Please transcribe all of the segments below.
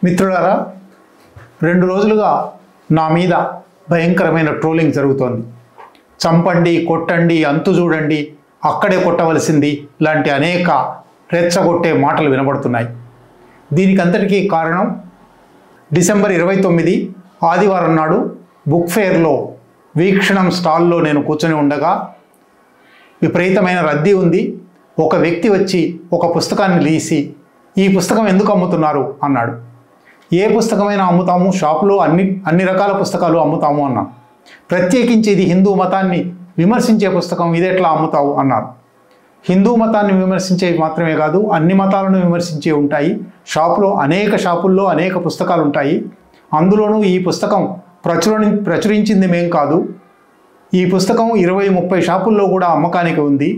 మిత్రులారా, 2 రోజులుగా నా మీద భయంకరమైన ట్రోలింగ్ జరుగుతోంది. చంపండి, కొట్టండి, అంతు చూడండి, అక్కడే కొట్టవలసింది లాంటి అనేక రెచ్చగొట్టే మాటలు వినబడుతున్నాయి. దీనికంతటికీ కారణం డిసెంబర్ 29 ఆదివారం నాడు బుక్ ఫేర్లో వీక్షణం స్టాల్లో నేను కూర్చొని ఉండగా విపరీతమైన రద్దీ ఉంది. ఒక వ్యక్తి వచ్చి ఒక పుస్తకాన్ని తీసి, ఈ పుస్తకం ఎందుకు అమ్ముతున్నారు అన్నాడు. ఏ పుస్తకమైనా అమ్ముతాము, షాపులో అన్ని రకాల పుస్తకాలు అమ్ముతాము అన్నాం. ప్రత్యేకించి ఇది హిందూ మతాన్ని విమర్శించే పుస్తకం, ఇది ఎట్లా అమ్ముతావు అన్నారు. హిందూ మతాన్ని విమర్శించేవి మాత్రమే కాదు, అన్ని మతాలను విమర్శించే ఉంటాయి. షాపుల్లో అనేక పుస్తకాలు ఉంటాయి. అందులోనూ ఈ పుస్తకం ప్రచురించింది మేం కాదు. ఈ పుస్తకం 20-30 షాపుల్లో కూడా అమ్మకానికి ఉంది.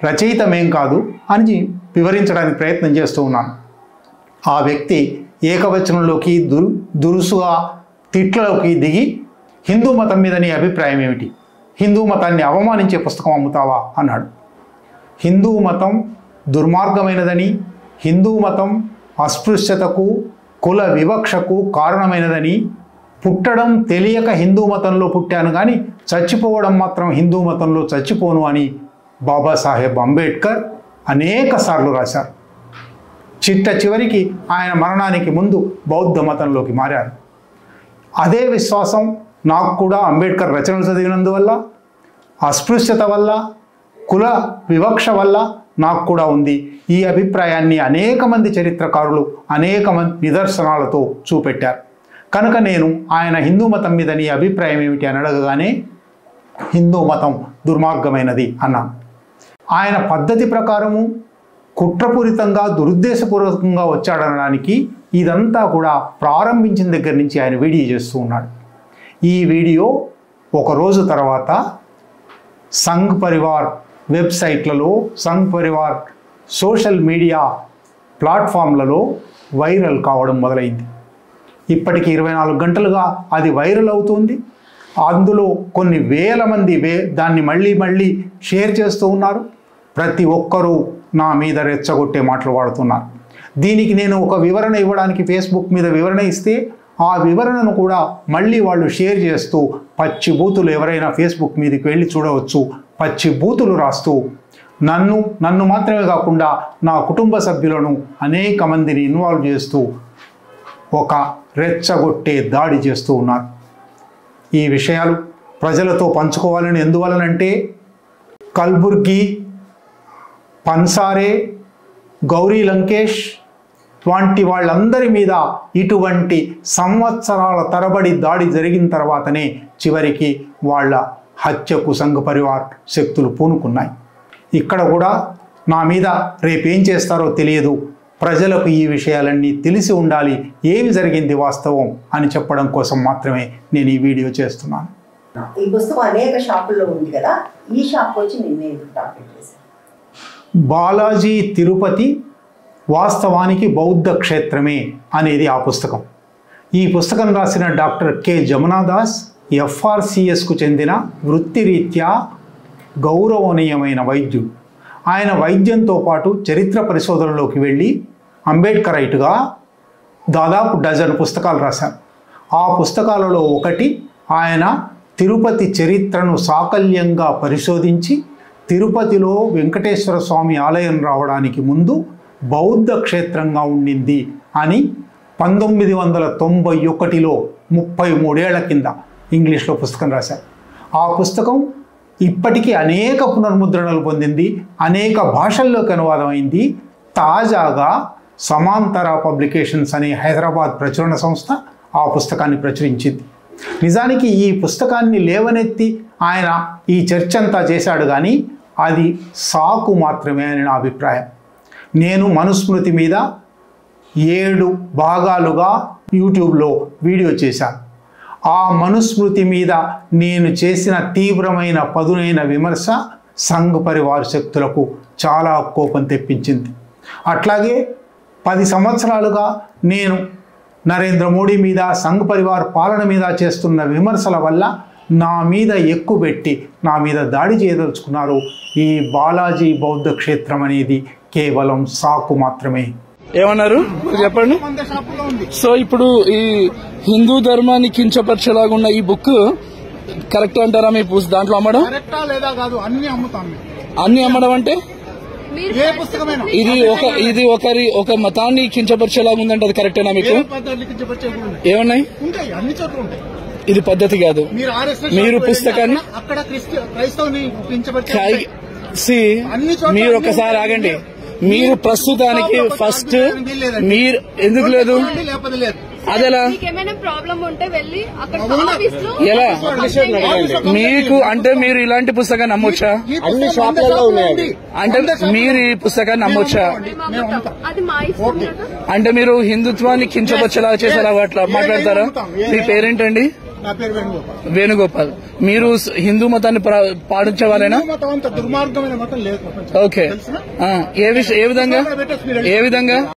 రచయిత మేం కాదు అని వివరించడానికి ప్రయత్నం చేస్తూ ఉన్నాను. ఆ వ్యక్తి ఏకవచనంలోకి దురుసుగా తిట్లలోకి దిగి, హిందూ మతం మీద నీ అభిప్రాయం ఏమిటి, హిందూ మతాన్ని అవమానించే పుస్తకం అమ్ముతావా అన్నాడు. హిందూ మతం దుర్మార్గమైనదని, హిందూ మతం అస్పృశ్యతకు, కుల వివక్షకు కారణమైనదని, పుట్టడం తెలియక హిందూ మతంలో పుట్టాను కానీ చచ్చిపోవడం మాత్రం హిందూ మతంలో చచ్చిపోను అని బాబాసాహెబ్ అంబేద్కర్ అనేక సార్లు రాశారు. చివరికి ఆయన మరణానికి ముందు బౌద్ధ మతంలోకి మారారు. అదే విశ్వాసం నాకు కూడా అంబేద్కర్ రచనలు చదివినందువల్ల, అస్పృశ్యత వల్ల, కుల వివక్ష వల్ల నాకు కూడా ఉంది. ఈ అభిప్రాయాన్ని అనేక మంది చరిత్రకారులు అనేక మంది నిదర్శనాలతో చూపెట్టారు. కనుక నేను ఆయన హిందూ మతం మీద నీ అభిప్రాయం ఏమిటి అని అడగగానే హిందూ మతం దుర్మార్గమైనది అన్నాను. ఆయన పద్ధతి ప్రకారము కుట్రపూరితంగా, దురుద్దేశపూర్వకంగా వచ్చాడనడానికి ఇదంతా కూడా ప్రారంభించిన దగ్గర నుంచి ఆయన వీడియో చేస్తూ ఉన్నాడు. ఈ వీడియో ఒక రోజు తర్వాత సంఘ్ పరివార్ వెబ్సైట్లలో, సంఘ్ పరివార్ సోషల్ మీడియా ప్లాట్ఫామ్లలో వైరల్ కావడం మొదలైంది. ఇప్పటికి 24 గంటలుగా అది వైరల్ అవుతుంది. అందులో కొన్ని వేల మంది దాన్ని మళ్ళీ షేర్ చేస్తూ ఉన్నారు. ప్రతి ఒక్కరూ నా మీద రెచ్చగొట్టే మాటలు వాడుతున్నారు. దీనికి నేను ఒక వివరణ ఇవ్వడానికి ఫేస్బుక్ మీద వివరణ ఇస్తే, ఆ వివరణను కూడా మళ్ళీ వాళ్ళు షేర్ చేస్తూ, పచ్చి బూతులు ఎవరైనా ఫేస్బుక్ మీదకి వెళ్ళి చూడవచ్చు, పచ్చి బూతులు రాస్తూ నన్ను మాత్రమే కాకుండా నా కుటుంబ సభ్యులను అనేక మందిని ఇన్వాల్వ్ చేస్తూ ఒక రెచ్చగొట్టే దాడి చేస్తూ ఉన్నారు. ఈ విషయాలు ప్రజలతో పంచుకోవాలని ఎందువలనంటే, కల్బుర్గి, పన్సారే, గౌరీ లంకేష్ వంటి వాళ్ళందరి మీద ఇటువంటి సంవత్సరాల తరబడి దాడి జరిగిన తర్వాతనే చివరికి వాళ్ళ హత్యకు సంఘ పరివార్ శక్తులు పూనుకున్నాయి. ఇక్కడ కూడా నా మీద రేపేం చేస్తారో తెలియదు, ప్రజలకు ఈ విషయాలన్నీ తెలిసి ఉండాలి, ఏమి జరిగింది వాస్తవం అని చెప్పడం కోసం మాత్రమే నేను ఈ వీడియో చేస్తున్నాను. ఈ పుస్తకం అనేక షాపుల్లో ఉంది కదా, ఈ షాప్ వచ్చి నిన్నే టార్గెట్ చేశాను. బాలాజీ తిరుపతి వాస్తవానికి బౌద్ధ క్షేత్రమే అనేది ఆ పుస్తకం. ఈ పుస్తకం రాసిన డాక్టర్ కె జమునాదాస్ FRCSకు చెందిన వృత్తిరీత్యా గౌరవనీయమైన వైద్యుడు. ఆయన వైద్యంతో పాటు చరిత్ర పరిశోధనలోకి వెళ్ళి అంబేద్కరైట్గా దాదాపు 12 పుస్తకాలు రాశారు. ఆ పుస్తకాలలో ఒకటి ఆయన తిరుపతి చరిత్రను సాకల్యంగా పరిశోధించి, తిరుపతిలో వెంకటేశ్వర స్వామి ఆలయం రావడానికి ముందు బౌద్ధ క్షేత్రంగా ఉండింది అని 1991లో 33 ఏళ్ల కింద ఇంగ్లీష్లో పుస్తకం రాశారు. ఆ పుస్తకం ఇప్పటికీ అనేక పునర్ముద్రణలు పొందింది, అనేక భాషల్లోకి అనువాదం అయింది. తాజాగా సమాంతర పబ్లికేషన్స్ అనే హైదరాబాద్ ప్రచురణ సంస్థ ఆ పుస్తకాన్ని ప్రచురించింది. నిజానికి ఈ పుస్తకాన్ని లేవనెత్తి ఆయన ఈ చర్చ అంతా చేశాడు కానీ అది సాకు మాత్రమే అని నా అభిప్రాయం. నేను మనుస్మృతి మీద 7 భాగాలుగా యూట్యూబ్లో వీడియో చేశాను. ఆ మనుస్మృతి మీద నేను చేసిన తీవ్రమైన పదునైన విమర్శ సంఘ్ పరివార్ శక్తులకు చాలా కోపం తెప్పించింది. అట్లాగే 10 సంవత్సరాలుగా నేను నరేంద్ర మోడీ మీద, సంఘ్ పరివార్ పాలన మీద చేస్తున్న విమర్శల వల్ల నా మీద ఎక్కుపెట్టి నా మీద దాడి చేయదలుచుకున్నారు. ఈ బాలాజీ బౌద్ధ క్షేత్రం అనేది కేవలం సాకు మాత్రమే. ఏమన్నారు చెప్పండి. సో ఇప్పుడు ఈ హిందూ ధర్మాన్ని కించపరిచేలాగా ఉన్న ఈ బుక్ కరెక్ట్ అంటారా మీ దాంట్లో అమ్మడం? అన్ని అమ్మడం అంటే ఇది ఒక మతాన్ని కించపరిచేలాగా ఉందంటే అది కరెక్టేనా మీకు? ఏమన్నాయి? ఇది పద్ధతి కాదు. మీరు పుస్తకాన్ని మీరు ఒకసారి ఆగండి. మీరు ప్రస్తుతానికి ఫస్ట్ మీరు ఎందుకు లేదు అదేలా ఎలా మీకు అంటే మీరు ఇలాంటి పుస్తకాన్ని నమ్మొచ్చా? అంటే మీరు ఈ పుస్తకాన్ని నమ్మొచ్చా? అంటే మీరు హిందుత్వాన్ని కించపరిచేలా చేసేలా అట్లా మాట్లాడతారా? మీ పేరేంటండి? వేణుగోపాల్. మీరు హిందూ మతాన్ని పాటించే వాళ్ళేనా? ఓకే. ఏ విధంగా